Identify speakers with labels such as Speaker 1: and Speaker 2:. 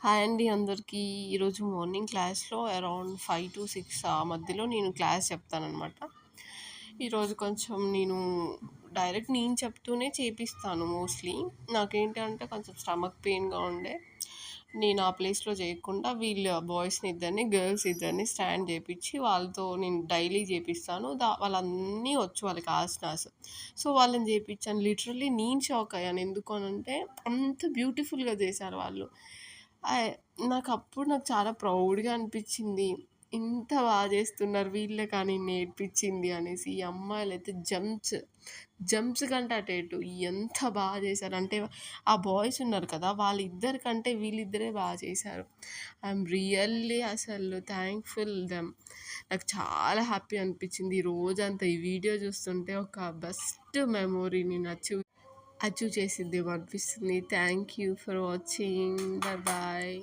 Speaker 1: Hi అండి అందరికీ. ఈరోజు మార్నింగ్ క్లాస్‌లో అరౌండ్ 5-6 ఆ మధ్యలో నేను క్లాస్ చెప్తాననమాట. ఈరోజు కొంచెం నేను చెప్తూనే చేపిస్తాను మోస్ట్‌లీ. నాకేంటంటే కొంచెం స్టమక్ పెయిన్‌గా ఉండే, నేను ఆ ప్లేస్‌లో చేయకుండా బాయ్స్‌ని ఇద్దరిని, గర్ల్స్ ఇద్దరిని స్టాండ్ చేపిచ్చి వాళ్ళతో నేను డైలీ చేపిస్తాను. వాళ్ళన్నీ వచ్చు వాళ్ళకి ఆసనాస్. సో, వాళ్ళని చేపిచ్చాను. లిటరల్లీ నేను షాక్ అయ్యాను. ఎందుకు అనంటే అంత బ్యూటిఫుల్‌గా చేశారు వాళ్ళు. ఆహ్, నాకు చాలా ప్రౌడ్‌గా అనిపిచ్చింది. ఇంత చేస్తున్నారు వీళ్ళే కానీ నేర్పించింది అనేసి. ఈ అమ్మాయిలైతే జంప్స్ కంటే అటు ఇటు ఎంత చేశారు. అంటే ఆ బాయ్స్ ఉన్నారు కదా! వాళ్ళిద్దరి కంటే వీళ్ళిద్దరే చేశారు. ఐయామ్ రియల్లీ అసలు థాంక్‌ఫుల్ దెమ్. నాకు చాలా హ్యాపీ అనిపిచ్చింది. ఈ రోజంతా ఈ వీడియో చూస్తుంటే ఒక బెస్ట్ మెమోరీని అచీవ్ చేసిద్దేమో అనిపిస్తుంది. Thank you for watching. Bye bye.